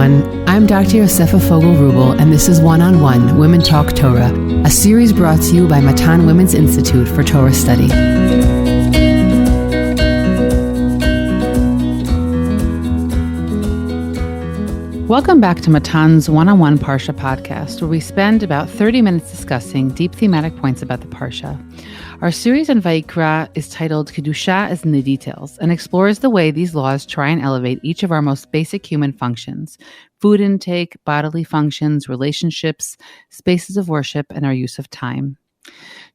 everyone. I'm Dr. Yosefa Fogel-Rubel, and this is One-on-One Women Talk Torah, a series brought to you by Matan Women's Institute for Torah Study. Welcome back to Matan's One-on-One Parsha podcast, where we spend about 30 minutes discussing deep thematic points about the Parsha. Our series on Vayikra is titled Kedusha is in the Details and explores the way these laws try and elevate each of our most basic human functions: food intake, bodily functions, relationships, spaces of worship, and our use of time.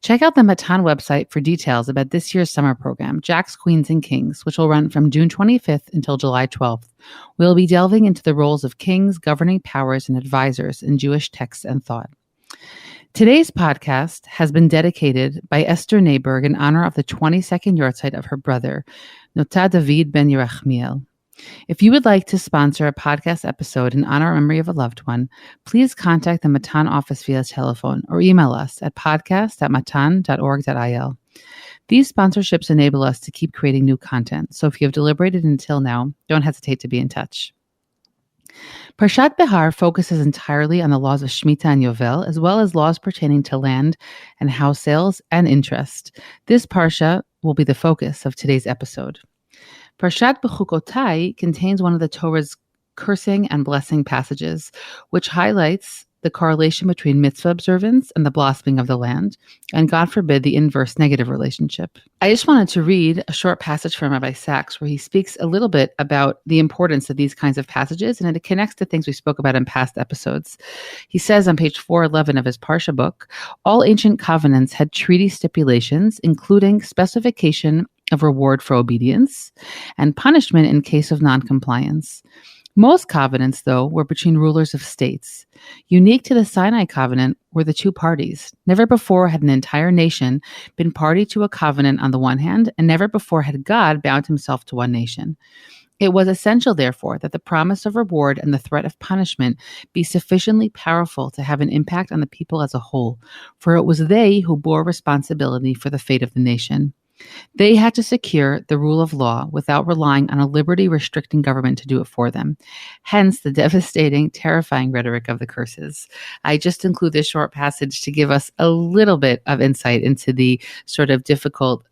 Check out the Matan website for details about this year's summer program, Jacks, Queens, and Kings, which will run from June 25th until July 12th. We'll be delving into the roles of kings, governing powers, and advisors in Jewish text and thought. Today's podcast has been dedicated by Esther Naiberg in honor of the 22nd Yahrzeit of her brother, Nota David ben Yerachmiel. If you would like to sponsor a podcast episode in honor or memory of a loved one, please contact the Matan office via telephone or email us at podcast@matan.org.il. These sponsorships enable us to keep creating new content, so if you have deliberated until now, don't hesitate to be in touch. Parshat Behar focuses entirely on the laws of Shmitta and Yovel, as well as laws pertaining to land and house sales and interest. This Parsha will be the focus of today's episode. Parshat Behukotai contains one of the Torah's cursing and blessing passages, which highlights the correlation between mitzvah observance and the blossoming of the land, and God forbid the inverse negative relationship. I just wanted to read a short passage from Rabbi Sachs where he speaks a little bit about the importance of these kinds of passages, and it connects to things we spoke about in past episodes. He says on page 411 of his Parsha book, all ancient covenants had treaty stipulations, including specification of reward for obedience and punishment in case of noncompliance. Most covenants, though, were between rulers of states. Unique to the Sinai covenant were the two parties. Never before had an entire nation been party to a covenant on the one hand, and never before had God bound himself to one nation. It was essential, therefore, that the promise of reward and the threat of punishment be sufficiently powerful to have an impact on the people as a whole, for it was they who bore responsibility for the fate of the nation. They had to secure the rule of law without relying on a liberty-restricting government to do it for them. Hence, the devastating, terrifying rhetoric of the curses. I just include this short passage to give us a little bit of insight into the sort of difficult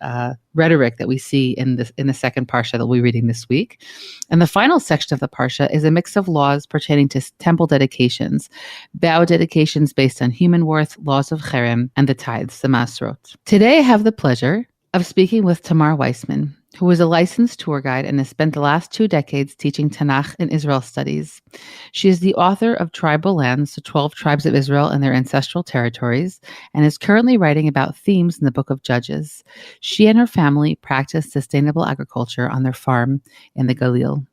rhetoric that we see in the second Parsha that we'll be reading this week. And the final section of the Parsha is a mix of laws pertaining to temple dedications, vow dedications based on human worth, laws of cherem, and the tithes, the masrot. Today, I have the pleasure of speaking with Tamar Weissman, who is a licensed tour guide and has spent the last 2 decades teaching Tanakh and Israel studies. She is the author of Tribal Lands, the 12 Tribes of Israel and Their Ancestral Territories, and is currently writing about themes in the Book of Judges. She and her family practice sustainable agriculture on their farm in the Galilee.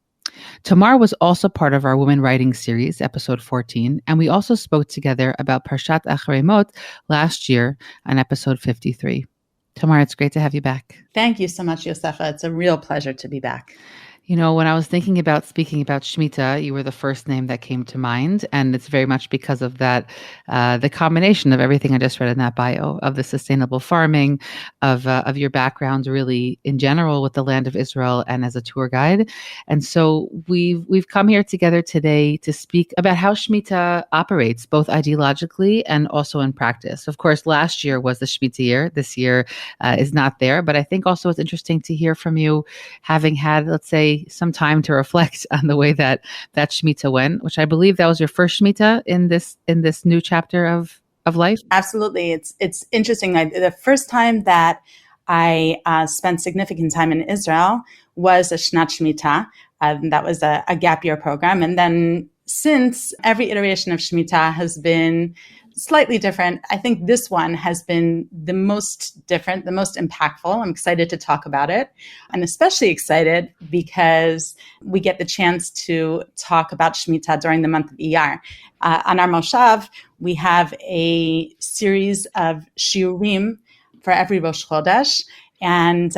Tamar was also part of our Women Writing series, episode 14, and we also spoke together about Parshat Acharei Mot last year on episode 53. Tamar, it's great to have you back. Thank you so much, Yosefa. It's a real pleasure to be back. You know, when I was thinking about speaking about Shmitta, you were the first name that came to mind. And it's very much because of that, the combination of everything I just read in that bio, of the sustainable farming, of your background really in general with the land of Israel and as a tour guide. And so we've come here together today to speak about how Shmitta operates, both ideologically and also in practice. Of course, last year was the Shmitta year. This year is not there. But I think also it's interesting to hear from you, having had, let's say, some time to reflect on the way that Shmitta went, which I believe that was your first Shmitta in this new chapter of life. Absolutely. It's interesting. The first time that I spent significant time in Israel was a Shnat Shmitta. That was a gap year program. And then since, every iteration of Shmitta has been slightly different. I think this one has been the most different, the most impactful. I'm excited to talk about it. I'm especially excited because we get the chance to talk about Shmitta during the month of Iyar. On our Moshav, we have a series of shiurim for every Rosh Chodesh. And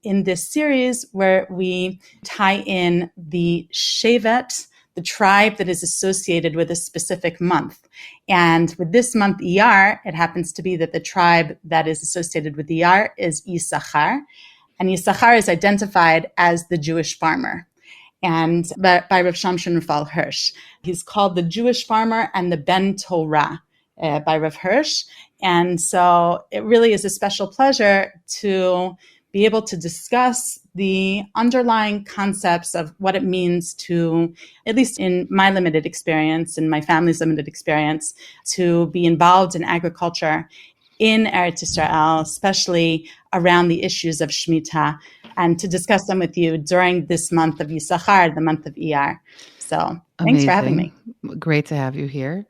in this series where we tie in the Shevet, the tribe that is associated with a specific month. And with this month, Iyar, it happens to be that the tribe that is associated with Iyar is Yisachar. And Yisachar is identified as the Jewish farmer. and by Rav Shamshon Raphael Hirsch. He's called The Jewish Farmer and the Ben Torah by Rav Hirsch. And so it really is a special pleasure to be able to discuss the underlying concepts of what it means to, at least in my limited experience, in my family's limited experience, to be involved in agriculture in Eretz Yisrael, especially around the issues of Shmitta, and to discuss them with you during this month of Yisachar, the month of Iyar. So thanks for having me. Great to have you here.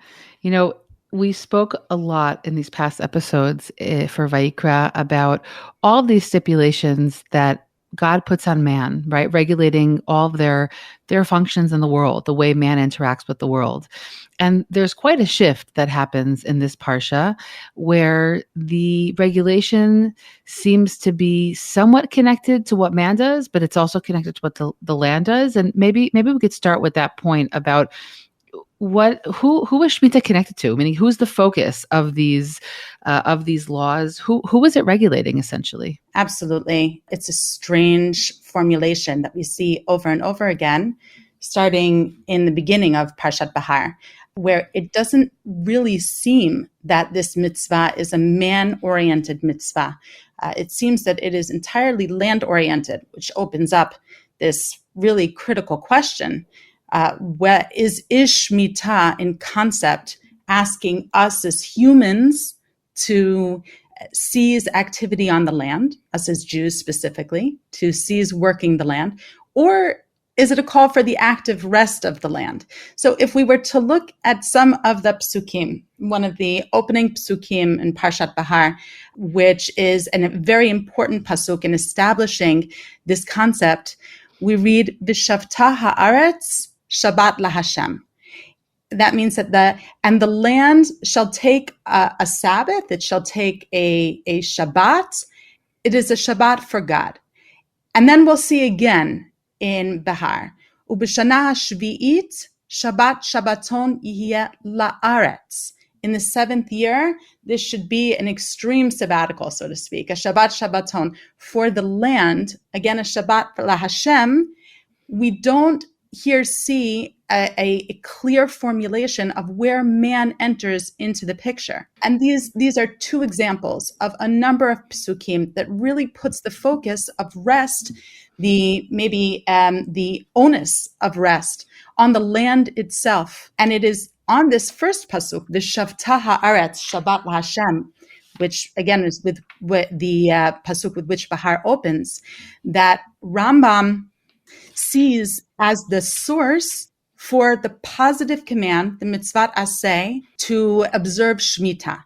We spoke a lot in these past episodes for Vayikra about all these stipulations that God puts on man, right? Regulating all of their functions in the world, the way man interacts with the world. And there's quite a shift that happens in this parsha where the regulation seems to be somewhat connected to what man does, but it's also connected to what the land does. And maybe we could start with that point about who is Shmitta connected to? Meaning, who's the focus of these laws? Who is it regulating essentially? Absolutely, it's a strange formulation that we see over and over again, starting in the beginning of Parshat Behar, where it doesn't really seem that this mitzvah is a man-oriented mitzvah. It seems that it is entirely land-oriented, which opens up this really critical question. What is Shmitta in concept asking us as humans to seize activity on the land, us as Jews specifically, to seize working the land, or is it a call for the active rest of the land? So if we were to look at some of the psukim, one of the opening psukim in Parshat Behar, which is a very important pasuk in establishing this concept, we read, V'shavta ha'aretz Shabbat laHashem. That means that the land shall take a Sabbath, it shall take a Shabbat. It is a Shabbat for God. And then we'll see again in Behar, Ub'shana hashvi'it Shabbat Shabbaton yihye la'aretz. In the 7th year, this should be an extreme sabbatical, so to speak, a Shabbat Shabbaton for the land, again a Shabbat for laHashem. We don't here see a clear formulation of where man enters into the picture. And these are two examples of a number of psukim that really puts the focus of rest, the onus of rest on the land itself. And it is on this first pasuk, the Shavta ha'aretz Shabbat laHashem, which again is with the pasuk with which Behar opens, that Rambam sees as the source for the positive command, the mitzvat aseh, to observe Shmitta.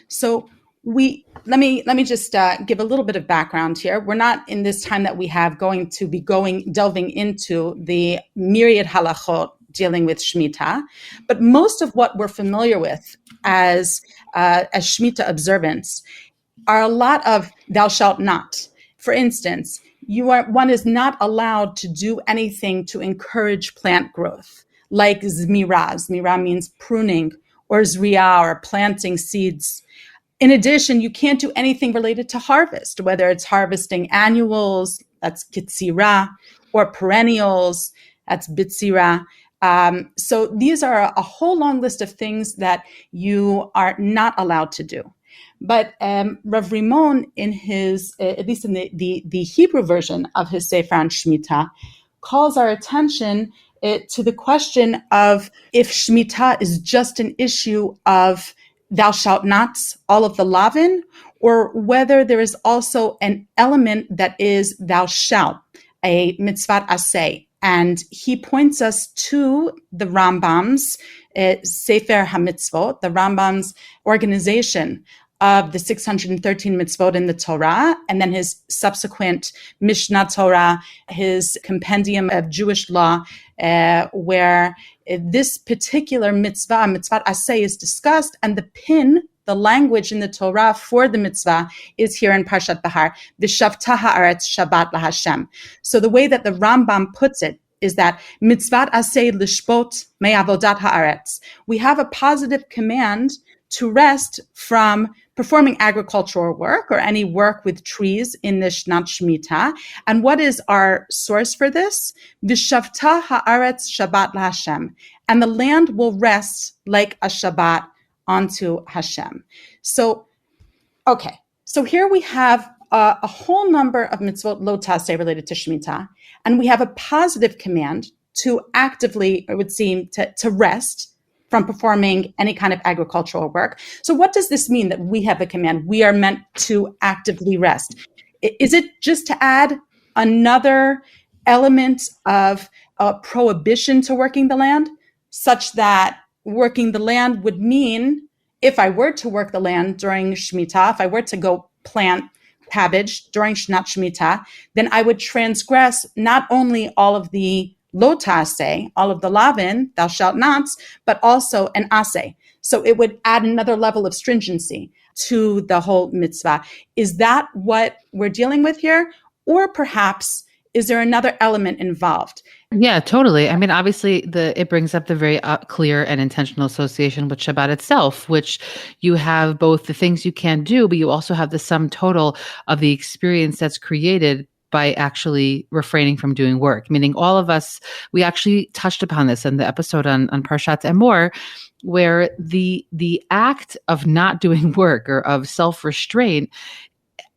So let me just give a little bit of background here. We're not in this time that we have going to be delving into the myriad halachot dealing with Shmitta, but most of what we're familiar with as Shmitta observance are a lot of thou shalt not. For instance, one is not allowed to do anything to encourage plant growth, like zmira. Zmira means pruning, or zriya, or planting seeds. In addition, you can't do anything related to harvest, whether it's harvesting annuals, that's kitzira, or perennials, that's bitzira. So these are a whole long list of things that you are not allowed to do. But Rav Rimon, in his, at least in the Hebrew version of his Sefer on Shmitta, calls our attention to the question of if Shmitta is just an issue of thou shalt nots, all of the lavin, or whether there is also an element that is thou shalt, a mitzvat aseh. And he points us to the Rambam's Sefer HaMitzvot, the Rambam's organization of the 613 mitzvot in the Torah, and then his subsequent Mishnah Torah, his compendium of Jewish law, where this particular mitzvah aseh, is discussed, and the language in the Torah for the mitzvah is here in Parshat Behar, V'shavta ha'aretz Shabbat laHashem. So the way that the Rambam puts it is that mitzvat aseh lishbot me'avodat ha'aretz. We have a positive command to rest from performing agricultural work or any work with trees in the Shnat Shmita. And what is our source for this? V'shavta haaretz Shabbat laHashem. And the land will rest like a Shabbat onto Hashem. So, okay. So here we have a whole number of mitzvot lo taseh related to Shemitah, and we have a positive command to actively, it would seem, to rest from performing any kind of agricultural work. So what does this mean that we have a command? We are meant to actively rest. Is it just to add another element of a prohibition to working the land, such that working the land would mean, if I were to work the land during Shemitah, if I were to go plant cabbage during Shnat Shemitah, then I would transgress not only all of the lo taseh, all of the lavin, thou shalt nots, but also an aseh. So it would add another level of stringency to the whole mitzvah. Is that what we're dealing with here? Or perhaps, is there another element involved? Yeah, totally. I mean, obviously, it brings up the very clear and intentional association with Shabbat itself, which you have both the things you can do, but you also have the sum total of the experience that's created by actually refraining from doing work. Meaning all of us, we actually touched upon this in the episode on Parshat and more, where the act of not doing work or of self-restraint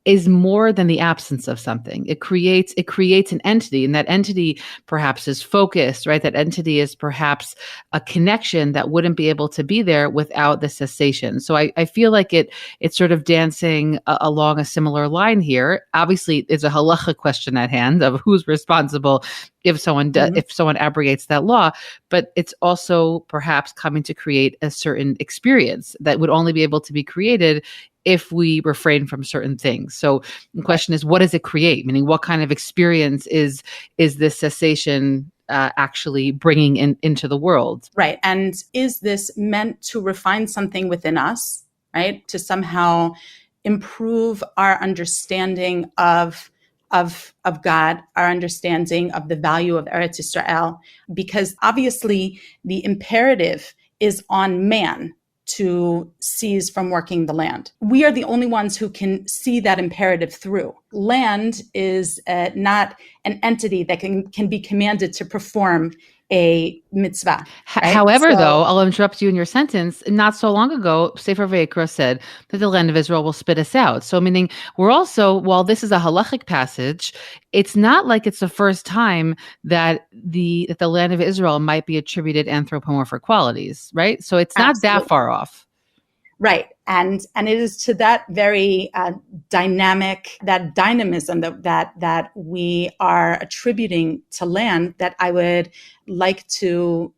is more than the absence of something. It creates an entity, and that entity perhaps is focused, right? That entity is perhaps a connection that wouldn't be able to be there without the cessation. So I feel like it's sort of dancing along a similar line here. Obviously, it's a halacha question at hand of who's responsible if someone if someone abrogates that law, but it's also perhaps coming to create a certain experience that would only be able to be created if we refrain from certain things. So the question is, what does it create? Meaning, what kind of experience is this cessation actually bringing into the world? Right. And is this meant to refine something within us, right? To somehow improve our understanding of God, our understanding of the value of Eretz Yisrael? Because obviously the imperative is on man to cease from working the land. We are the only ones who can see that imperative through. Land is not an entity that can be commanded to perform a mitzvah. Right? However, though, I'll interrupt you in your sentence. Not so long ago, Sefer Vayikra said that the land of Israel will spit us out. So meaning we're also, while this is a halachic passage, it's not like it's the first time that the land of Israel might be attributed anthropomorphic qualities, right? So it's not that far off. Right. And it is to that very that dynamism that we are attributing to land that I would like to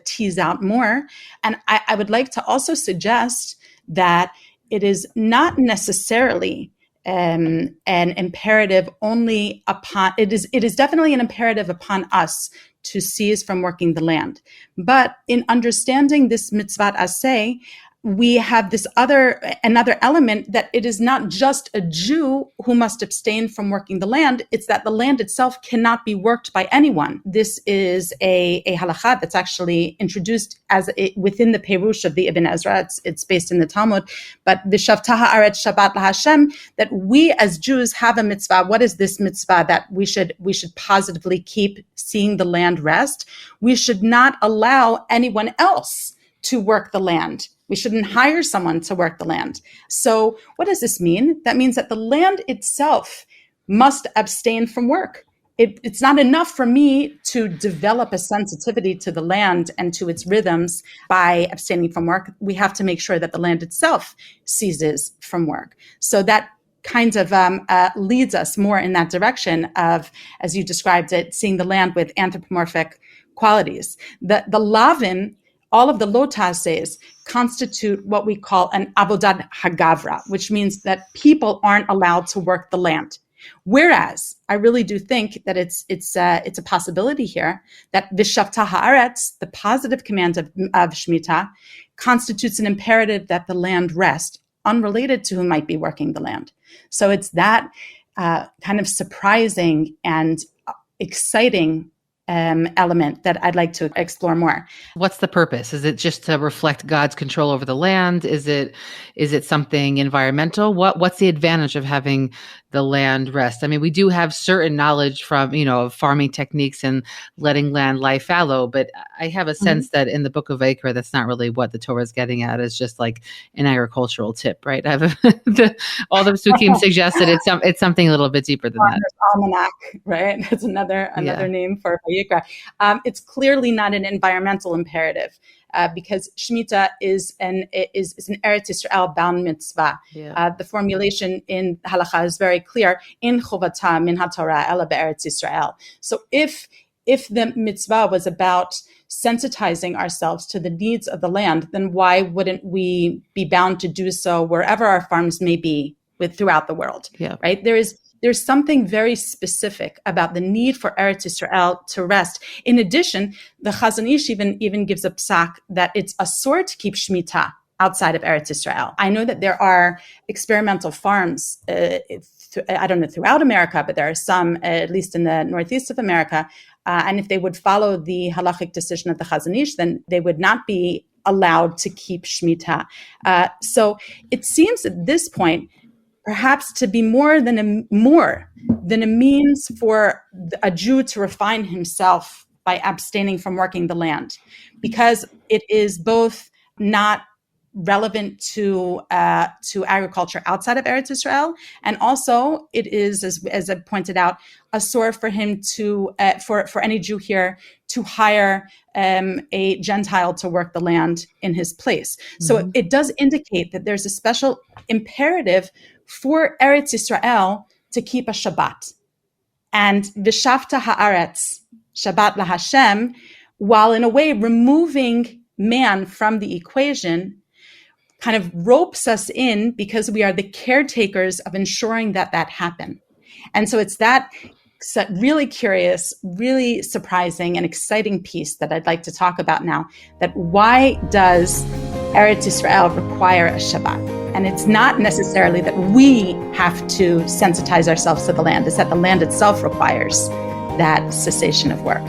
tease out more. And I would like to also suggest that it is not necessarily an imperative only upon, it is definitely an imperative upon us to cease from working the land. But in understanding this mitzvah aseh, we have this another element that it is not just a Jew who must abstain from working the land. It's that the land itself cannot be worked by anyone. This is a halakha that's actually introduced within the Perush of the Ibn Ezra. It's based in the Talmud. But v'shavta haaretz Shabbat laHashem, that we as Jews have a mitzvah. What is this mitzvah? That we should positively keep seeing the land rest. We should not allow anyone else to work the land. We shouldn't hire someone to work the land. So what does this mean? That means that the land itself must abstain from work. It's not enough for me to develop a sensitivity to the land and to its rhythms by abstaining from work. We have to make sure that the land itself ceases from work. So that kind of leads us more in that direction of, as you described it, seeing the land with anthropomorphic qualities. The lavin, all of the lo tasehs, constitute what we call an avodat hagavra, which means that people aren't allowed to work the land. Whereas I really do think that it's a possibility here that v'shavta haaretz, the positive command of Shemitah, constitutes an imperative that the land rest, unrelated to who might be working the land. So it's that kind of surprising and exciting element that I'd like to explore more. What's the purpose? Is it just to reflect God's control over the land? Is it something environmental? What's the advantage of having the land rest? I mean, we do have certain knowledge from, of farming techniques and letting land lie fallow, but I have a sense that in the book of Vayikra, that's not really what the Torah is getting at. It's just like an agricultural tip, right? All the psukim suggested it's something a little bit deeper than that. Almanac, right? That's another name for Vayikra. It's clearly not an environmental imperative. Because Shmitta is an Eretz Yisrael bound mitzvah. Yeah. The formulation in halacha is very clear. In chovata min haTorah ela be'Eretz Yisrael. So if the mitzvah was about sensitizing ourselves to the needs of the land, then why wouldn't we be bound to do so wherever our farms may be throughout the world? Yeah. Right? There's something very specific about the need for Eretz Yisrael to rest. In addition, the Chazon Ish even gives a psak that it's asur to keep Shmitta outside of Eretz Yisrael. I know that there are experimental farms, I don't know throughout America, but there are some, at least in the northeast of America. And if they would follow the halachic decision of the Chazon Ish, then they would not be allowed to keep Shmitta. So it seems at this point, perhaps to be more than a means for a Jew to refine himself by abstaining from working the land, because it is both not relevant to agriculture outside of Eretz Yisrael, and also it is, as I pointed out, asur for him to for any Jew here to hire a Gentile to work the land in his place. Mm-hmm. So it does indicate that there's a special imperative for Eretz Yisrael to keep a Shabbat. And V'shavta haaretz, Shabbat laHashem, while in a way removing man from the equation, kind of ropes us in because we are the caretakers of ensuring that happen. And so it's that really curious, really surprising and exciting piece that I'd like to talk about now, that why does Eretz Yisrael require a Shabbat? And it's not necessarily that we have to sensitize ourselves to the land. It's that the land itself requires that cessation of work.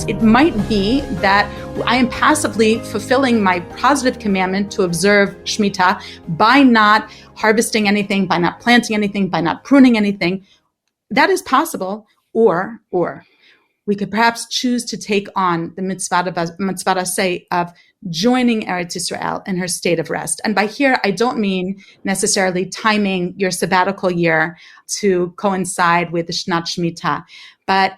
It might be that I am passively fulfilling my positive commandment to observe Shmitta by not harvesting anything, by not planting anything, by not pruning anything. That is possible. Or we could perhaps choose to take on the mitzvah say of joining Eretz Yisrael in her state of rest. And by here, I don't mean necessarily timing your sabbatical year to coincide with the Shnat Shmitta, but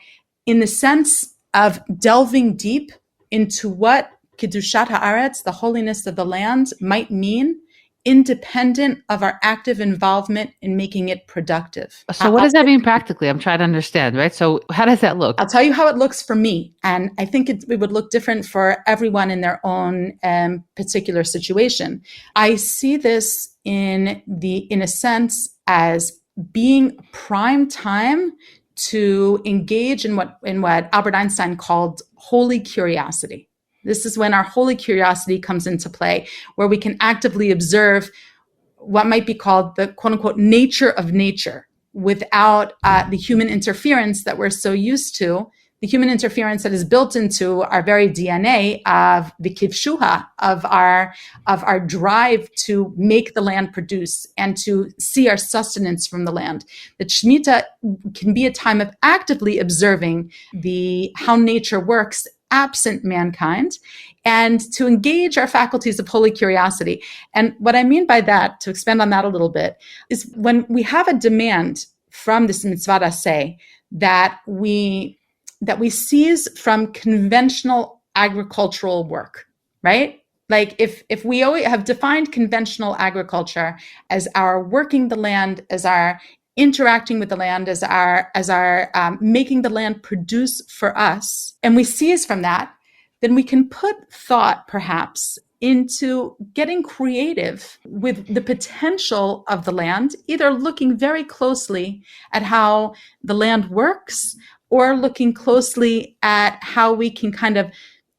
in the sense of delving deep into what Kedushat Haaretz, the holiness of the land, might mean, independent of our active involvement in making it productive. So what does that mean practically? I'm trying to understand, right? So how does that look? I'll tell you how it looks for me. And I think it would look different for everyone in their own particular situation. I see this in a sense as being prime time to engage in what Albert Einstein called holy curiosity. This is when our holy curiosity comes into play, where we can actively observe what might be called the quote unquote nature of nature without the human interference that we're so used to, the human interference that is built into our very DNA of the kivshuha, of our drive to make the land produce and to see our sustenance from the land. That Shmitta can be a time of actively observing how nature works absent mankind, and to engage our faculties of holy curiosity. And what I mean by that, to expand on that a little bit, is when we have a demand from this mitzvah say that we cease from conventional agricultural work, right? Like if we always have defined conventional agriculture as our working the land, as our interacting with the land, as our making the land produce for us, and we cease from that, then we can put thought perhaps into getting creative with the potential of the land, either looking very closely at how the land works or looking closely at how we can kind of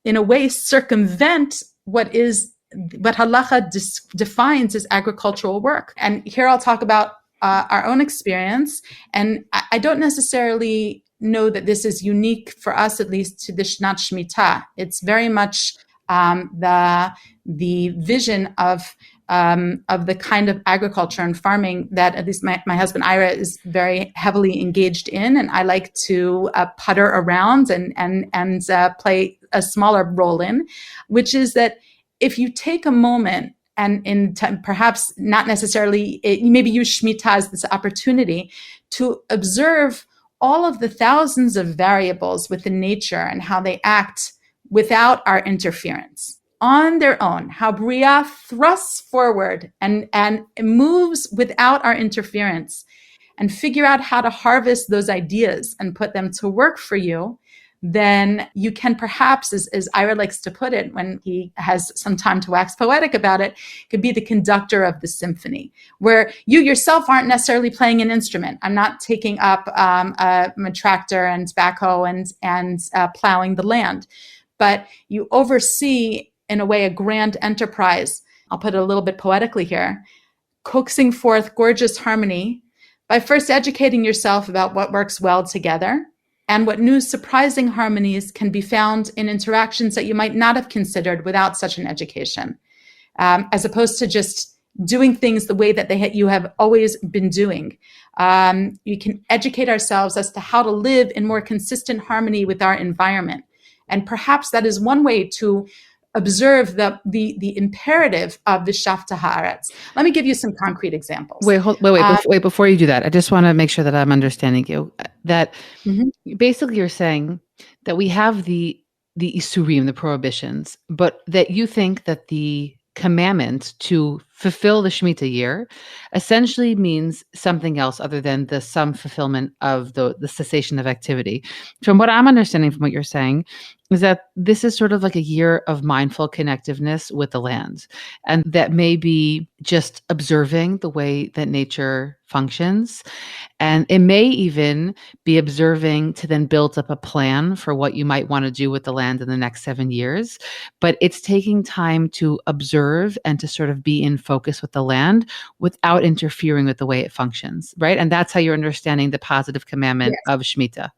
in a way, circumvent what halacha defines as agricultural work. And here I'll talk about our own experience. And I don't necessarily know that this is unique for us, at least to the Shnat Shmita. It's very much the vision of the kind of agriculture and farming that at least my husband Ira is very heavily engaged in, and I like to putter around and play a smaller role in, which is that if you take a moment and perhaps not necessarily, maybe use Shmita as this opportunity to observe all of the thousands of variables within nature and how they act without our interference on their own, how Bria thrusts forward and moves without our interference, and figure out how to harvest those ideas and put them to work for you, then you can perhaps, as Ira likes to put it when he has some time to wax poetic about it, could be the conductor of the symphony, where you yourself aren't necessarily playing an instrument. I'm not taking up a tractor and backhoe and plowing the land, but you oversee, in a way, a grand enterprise. I'll put it a little bit poetically here, coaxing forth gorgeous harmony by first educating yourself about what works well together and what new surprising harmonies can be found in interactions that you might not have considered without such an education, as opposed to just doing things the way that you have always been doing. You can educate ourselves as to how to live in more consistent harmony with our environment. And perhaps that is one way to observe the imperative of the V'shavta haaretz. Let me give you some concrete examples. Wait, before you do that, I just want to make sure that I'm understanding you. That basically you're saying that we have the isurim, the prohibitions, but that you think that the commandment to fulfill the Shemitah year essentially means something else other than the some fulfillment of the cessation of activity. From what I'm understanding from what you're saying is that this is sort of like a year of mindful connectiveness with the land, and that may be just observing the way that nature functions. And it may even be observing to then build up a plan for what you might want to do with the land in the next 7 years. But it's taking time to observe and to sort of be in focus with the land without interfering with the way it functions, right? And that's how you're understanding the positive commandment of Shemitah.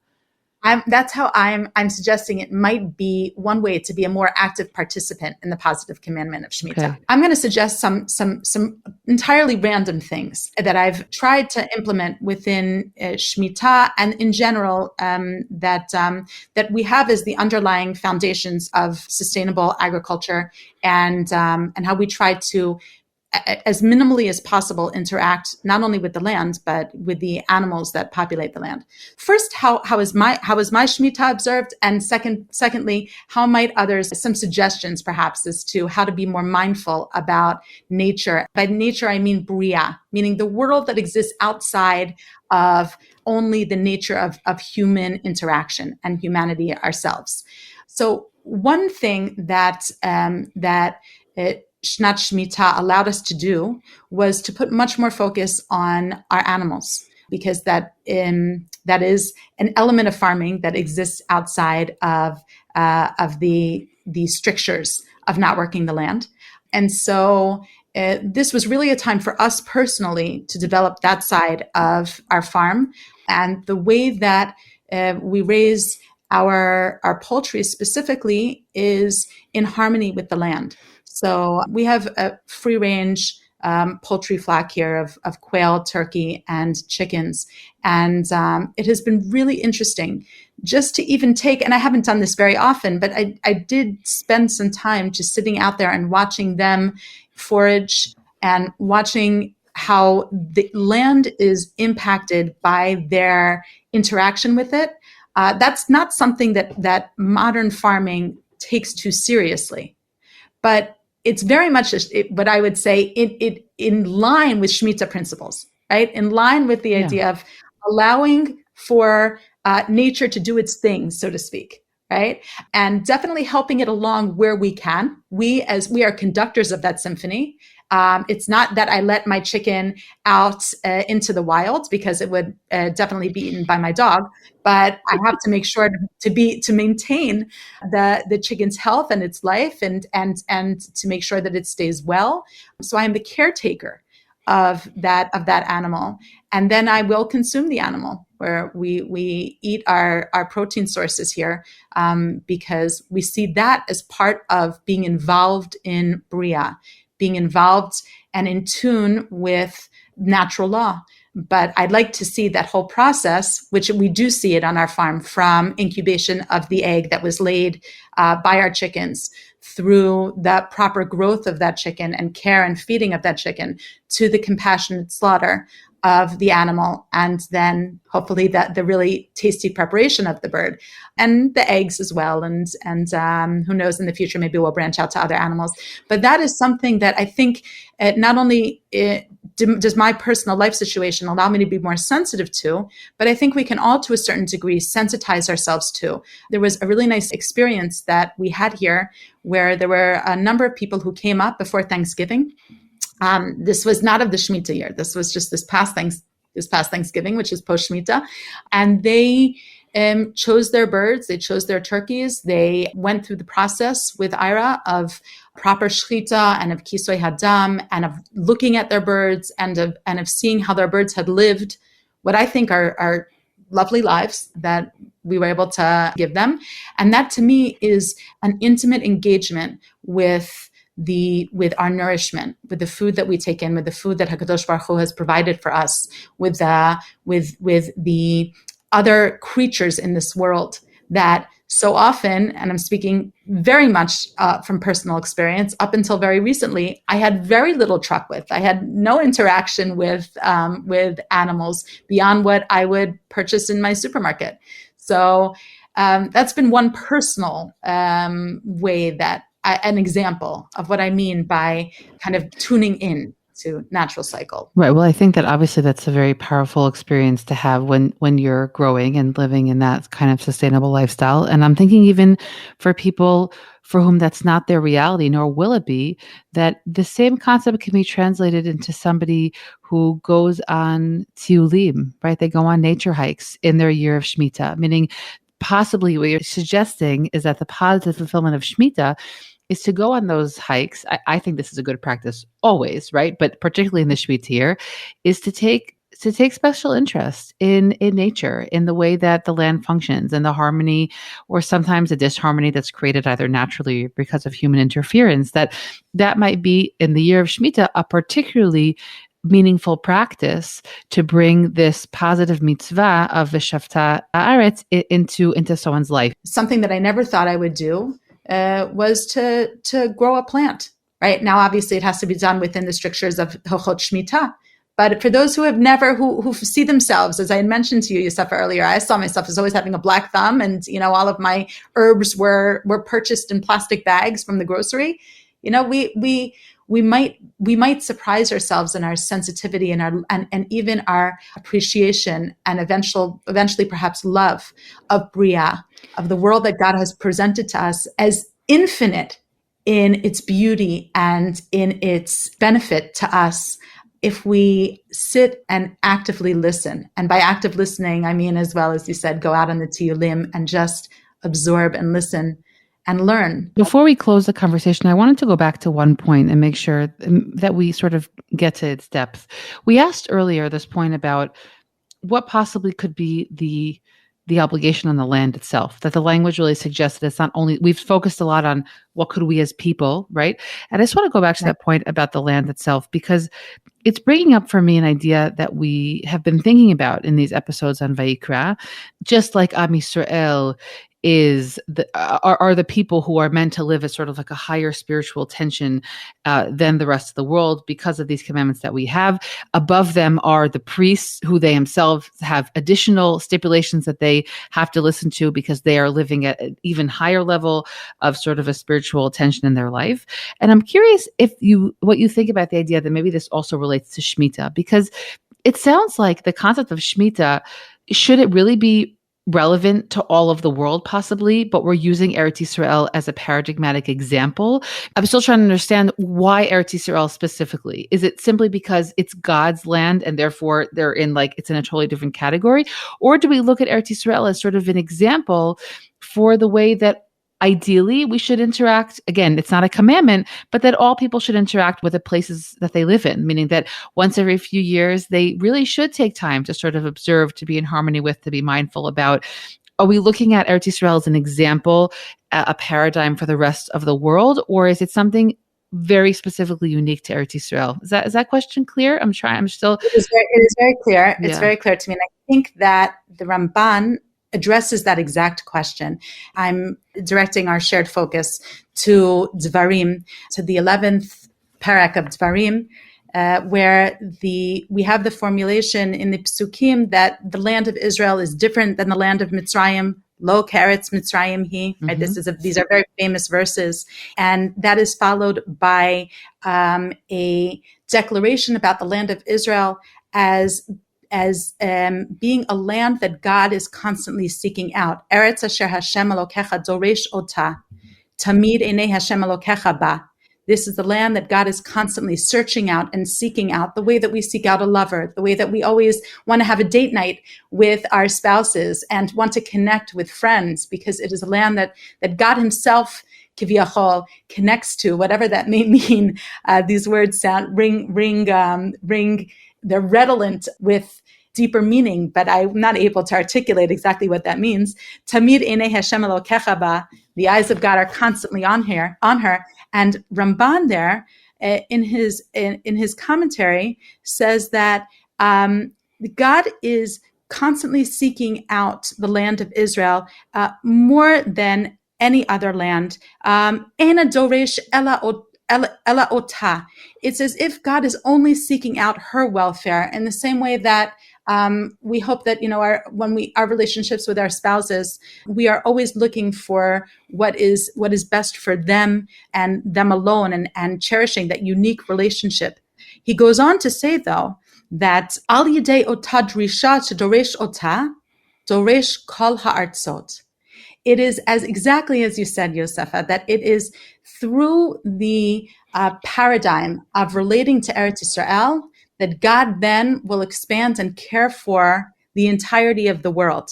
That's how I'm suggesting it might be one way to be a more active participant in the positive commandment of Shemitah. Okay. I'm going to suggest some entirely random things that I've tried to implement within Shemitah and in general that we have as the underlying foundations of sustainable agriculture and how we try to, as minimally as possible, interact not only with the land but with the animals that populate the land. First, how is my Shemitah observed, and secondly, how might others? Some suggestions, perhaps, as to how to be more mindful about nature. By nature, I mean Bria, meaning the world that exists outside of only the nature of human interaction and humanity ourselves. So, one thing that Shnat Shmita allowed us to do was to put much more focus on our animals, because that is an element of farming that exists outside of the strictures of not working the land. And so this was really a time for us personally to develop that side of our farm, and the way that we raise our poultry specifically is in harmony with the land. So we have a free-range poultry flock here of quail, turkey, and chickens. And it has been really interesting just to even take, and I haven't done this very often, but I did spend some time just sitting out there and watching them forage and watching how the land is impacted by their interaction with it. That's not something that modern farming takes too seriously. But it's very much what I would say in line with Shemitah principles, right? In line with the idea of allowing for nature to do its thing, so to speak, right? And definitely helping it along where we can. We are conductors of that symphony, It's not that I let my chicken out into the wild, because it would definitely be eaten by my dog. But I have to make sure to maintain the chicken's health and its life, and to make sure that it stays well. So I am the caretaker of that animal, and then I will consume the animal, where we eat our protein sources here, because we see that as part of being involved in Bria, being involved and in tune with natural law. But I'd like to see that whole process, which we do see it on our farm, from incubation of the egg that was laid by our chickens, through the proper growth of that chicken and care and feeding of that chicken, to the compassionate slaughter of the animal, and then hopefully the really tasty preparation of the bird and the eggs as well. And who knows, in the future, maybe we'll branch out to other animals. But that is something that I think not only does my personal life situation allow me to be more sensitive to, but I think we can all, to a certain degree, sensitize ourselves to. There was a really nice experience that we had here, where there were a number of people who came up before Thanksgiving. This was not of the Shmitta year. This was just this past Thanksgiving, which is post Shmitta. And they chose their birds. They chose their turkeys. They went through the process with Ira of proper shchita and of kisoi hadam, and of looking at their birds, and of seeing how their birds had lived what I think are lovely lives that we were able to give them. And that, to me, is an intimate engagement with our nourishment, with the food that we take in, with the food that HaKadosh Baruch Hu has provided for us, with the other creatures in this world that so often, and I'm speaking very much from personal experience, up until very recently, I had very little truck with. I had no interaction with animals beyond what I would purchase in my supermarket. So that's been one personal way that an example of what I mean by kind of tuning in to natural cycle. Right. Well, I think that obviously that's a very powerful experience to have when you're growing and living in that kind of sustainable lifestyle. And I'm thinking even for people for whom that's not their reality, nor will it be, that the same concept can be translated into somebody who goes on tiulim, right? They go on nature hikes in their year of Shmitta, meaning possibly what you're suggesting is that the positive fulfillment of Shmitta is to go on those hikes. I think this is a good practice always, right? But particularly in the Shmitta year, is to take special interest in nature, in the way that the land functions, and the harmony, or sometimes a disharmony that's created either naturally or because of human interference. That might be, in the year of Shmitta, a particularly meaningful practice to bring this positive mitzvah of v'shavta haaretz into someone's life. Something that I never thought I would do was to grow a plant. Right now, obviously, it has to be done within the strictures of Hilchot Shmita. But for those who have never, who see themselves, as I had mentioned to you, Yosefa, earlier, I saw myself as always having a black thumb, and all of my herbs were purchased in plastic bags from the grocery. We might surprise ourselves in our sensitivity and even our appreciation and eventually perhaps love of Bria, of the world that God has presented to us as infinite in its beauty and in its benefit to us, if we sit and actively listen. And by active listening, I mean, as well as you said, go out on the tiyulim and just absorb and listen and learn. Before we close the conversation, I wanted to go back to one point and make sure that we sort of get to its depth. We asked earlier this point about what possibly could be the obligation on the land itself, that the language really suggests that it's not only, we've focused a lot on what could we as people, right? And I just want to go back to that point about the land itself, because it's bringing up for me an idea that we have been thinking about in these episodes on Vayikra. Just like Am Yisrael are the people who are meant to live at sort of like a higher spiritual tension than the rest of the world because of these commandments that we have. Above them are the priests, who they themselves have additional stipulations that they have to listen to because they are living at an even higher level of sort of a spiritual tension in their life. And I'm curious what you think about the idea that maybe this also relates to Shmitta, because it sounds like the concept of Shmitta, should it really be relevant to all of the world possibly, but we're using Eretz Yisrael as a paradigmatic example. I'm still trying to understand why Eretz Yisrael specifically. Is it simply because it's God's land and therefore it's in a totally different category? Or do we look at Eretz Yisrael as sort of an example for the way that ideally we should interact? Again, it's not a commandment, but that all people should interact with the places that they live in, meaning that once every few years, they really should take time to sort of observe, to be in harmony with, to be mindful about. Are we looking at Eretz Yisrael as an example, a paradigm for the rest of the world, or is it something very specifically unique to Eretz Yisrael? Is that question clear? I'm still. It is very clear. Yeah. It's very clear to me. And I think that the Ramban addresses that exact question. I'm directing our shared focus to Dvarim, to the 11th parak of Dvarim, where we have the formulation in the Psukim that the land of Israel is different than the land of Mitzrayim. Lo keretz Mitzrayim hi. Right? These are very famous verses, and that is followed by a declaration about the land of Israel as being a land that God is constantly seeking out. Eretz asher Hashem Elokecha doresh ota, tamid einei Hashem Elokecha ba. This is the land that God is constantly searching out and seeking out, the way that we seek out a lover, the way that we always want to have a date night with our spouses and want to connect with friends, because it is a land that God himself, kiviyachol, connects to, whatever that may mean. These words ring. They're redolent with deeper meaning, but I'm not able to articulate exactly what that means. Tamid einei Hashem Elokecha ba, the eyes of God are constantly on her. And Ramban there, in his commentary, says that God is constantly seeking out the land of Israel more than any other land. Ena doresh ela ota. It's as if God is only seeking out her welfare, in the same way that we hope that our relationships with our spouses, we are always looking for what is best for them and them alone, and cherishing that unique relationship. He goes on to say, though, that al yidei ota drisha shedoresh ota doresh kol ha'artzot. It is exactly as you said, Yosefa, that it is through the paradigm of relating to Eretz Yisrael that God then will expand and care for the entirety of the world.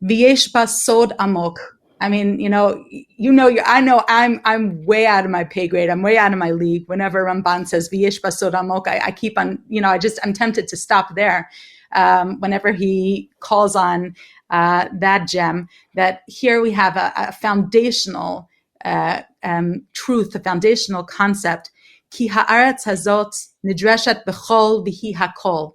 V'yesh ba sod amok. I mean, I know I'm way out of my pay grade. I'm way out of my league. Whenever Ramban says V'yesh ba sod amok, I keep on, I'm tempted to stop there. Whenever he calls on that gem, that here we have a foundational truth, a foundational concept. Ki haaretz hazot nidreshat b'chol v'hi hakol.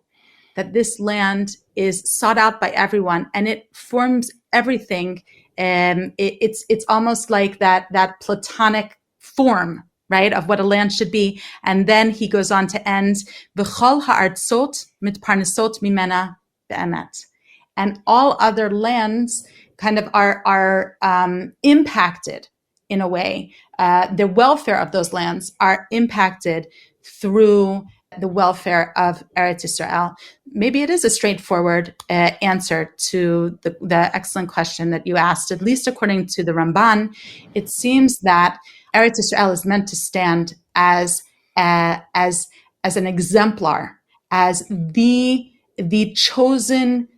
That this land is sought out by everyone, and it forms everything. It's almost like that platonic form, right, of what a land should be. And then he goes on to end v'chol haaretzot mitparnesot mimena be'emet. And all other lands kind of are impacted in a way. The welfare of those lands are impacted through the welfare of Eretz Yisrael. Maybe it is a straightforward answer to the excellent question that you asked. At least according to the Ramban, it seems that Eretz Yisrael is meant to stand as an exemplar, as the chosen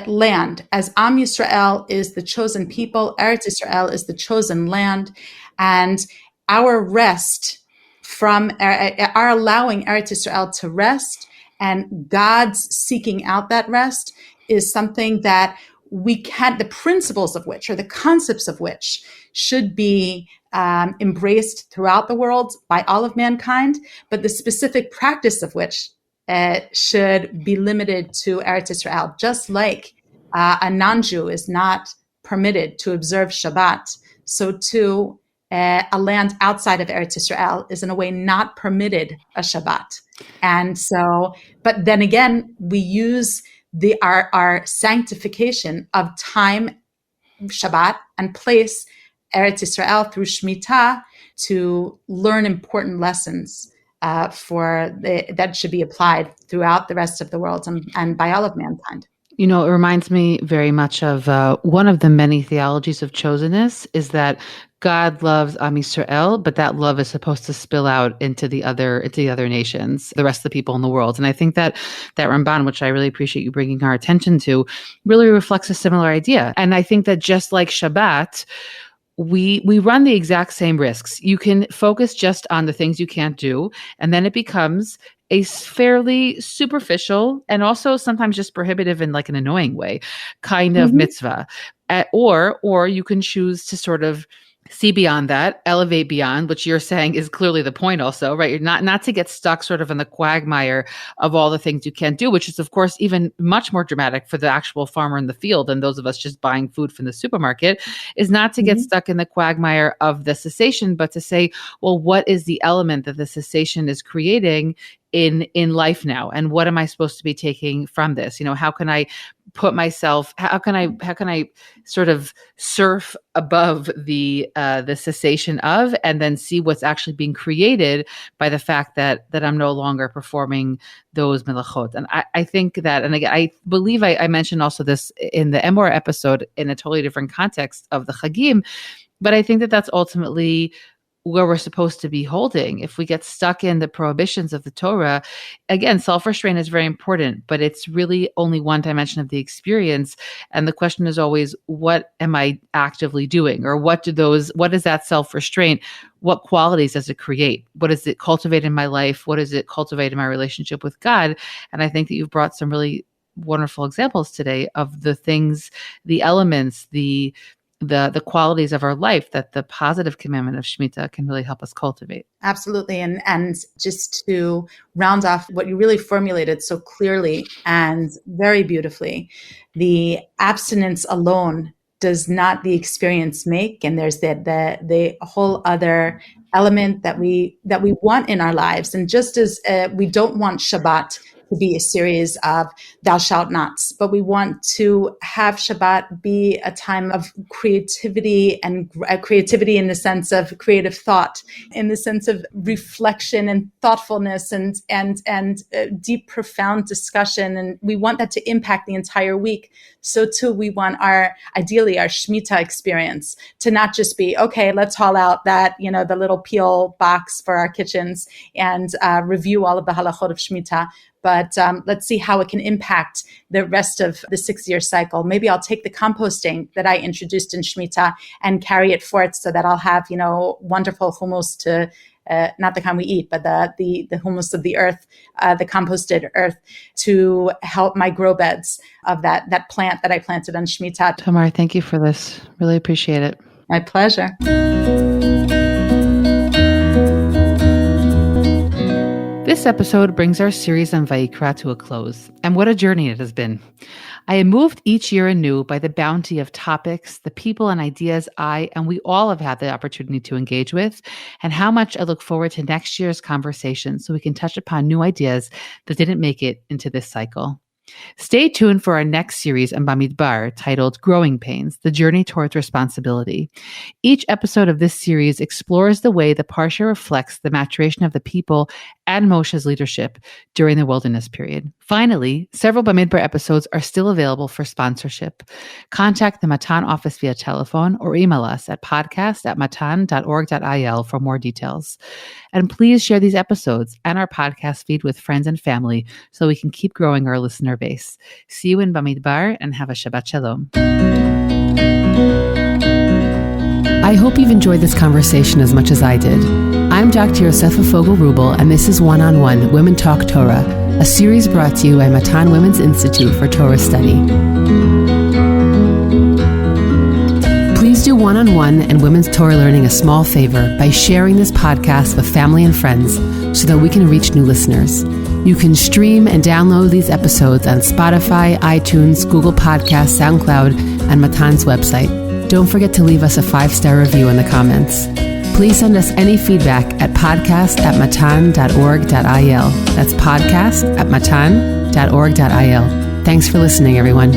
land, as Am Yisrael is the chosen people, Eretz Yisrael is the chosen land, and our rest from our allowing Eretz Yisrael to rest and God's seeking out that rest is something that the principles of which, or the concepts of which, should be embraced throughout the world by all of mankind, but the specific practice of which should be limited to Eretz Yisrael. Just like a non-Jew is not permitted to observe Shabbat, so too a land outside of Eretz Yisrael is in a way not permitted a Shabbat. And so, but then again, we use our sanctification of time, Shabbat, and place, Eretz Yisrael, through Shmitta to learn important lessons that should be applied throughout the rest of the world and by all of mankind. You know, it reminds me very much of one of the many theologies of chosenness is that God loves Am Yisrael, but that love is supposed to spill out into the other nations, the rest of the people in the world. And I think that Ramban, which I really appreciate you bringing our attention to, really reflects a similar idea. And I think that just like Shabbat, we run the exact same risks. You can focus just on the things you can't do, and then it becomes a fairly superficial and also sometimes just prohibitive in like an annoying way kind of mitzvah. Or you can choose to sort of see beyond that, elevate beyond, which you're saying is clearly the point also, right? You're not to get stuck sort of in the quagmire of all the things you can't do, which is of course even much more dramatic for the actual farmer in the field and those of us just buying food from the supermarket, is not to get stuck in the quagmire of the cessation, but to say, well, what is the element that the cessation is creating in life now? And what am I supposed to be taking from this? You know, how can I put myself, how can I sort of surf above the cessation of, and then see what's actually being created by the fact that I'm no longer performing those melachot. And I think that, and again, I believe I mentioned also this in the Emor episode in a totally different context of the Chagim, but I think that that's ultimately where we're supposed to be holding. If we get stuck in the prohibitions of the Torah, again, self-restraint is very important, but it's really only one dimension of the experience. And the question is always, what am I actively doing? Or what is that self-restraint? What qualities does it create? What does it cultivate in my life? What does it cultivate in my relationship with God? And I think that you've brought some really wonderful examples today of the things, the elements, the qualities of our life that the positive commandment of Shmitta can really help us cultivate. Absolutely. And just to round off what you really formulated so clearly and very beautifully, the abstinence alone does not the experience make. And there's the whole other element that we want in our lives. And just as we don't want Shabbat to be a series of thou shalt nots, but we want to have Shabbat be a time of creativity, and creativity in the sense of creative thought, in the sense of reflection and thoughtfulness and deep, profound discussion. And we want that to impact the entire week. So too, we want ideally our Shmitta experience to not just be, okay, let's haul out that, the little peel box for our kitchens and review all of the halachot of Shmitta, but let's see how it can impact the rest of the 6-year cycle. Maybe I'll take the composting that I introduced in Shmitta and carry it forth so that I'll have, wonderful hummus to, not the kind we eat, but the hummus of the earth, the composted earth, to help my grow beds of that plant that I planted on Shmitta. Tamar, thank you for this. Really appreciate it. My pleasure. This episode brings our series on Vayikra to a close, and what a journey it has been. I am moved each year anew by the bounty of topics, the people and ideas and we all have had the opportunity to engage with, and how much I look forward to next year's conversation so we can touch upon new ideas that didn't make it into this cycle. Stay tuned for our next series on Bamidbar titled Growing Pains, The Journey Towards Responsibility. Each episode of this series explores the way the Parsha reflects the maturation of the people and Moshe's leadership during the wilderness period. Finally, several Bamidbar episodes are still available for sponsorship. Contact the Matan office via telephone or email us at podcast@matan.org.il for more details. And please share these episodes and our podcast feed with friends and family so we can keep growing our listener base. See you in Bamidbar and have a Shabbat Shalom. I hope you've enjoyed this conversation as much as I did. I'm Dr. Yosefa Fogel-Rubel, and this is One-on-One Women Talk Torah, a series brought to you by Matan Women's Institute for Torah Study. Please do One-on-One and Women's Torah Learning a small favor by sharing this podcast with family and friends so that we can reach new listeners. You can stream and download these episodes on Spotify, iTunes, Google Podcasts, SoundCloud, and Matan's website. Don't forget to leave us a 5-star review in the comments. Please send us any feedback at podcast@matan.org.il. That's podcast@matan.org.il. Thanks for listening, everyone.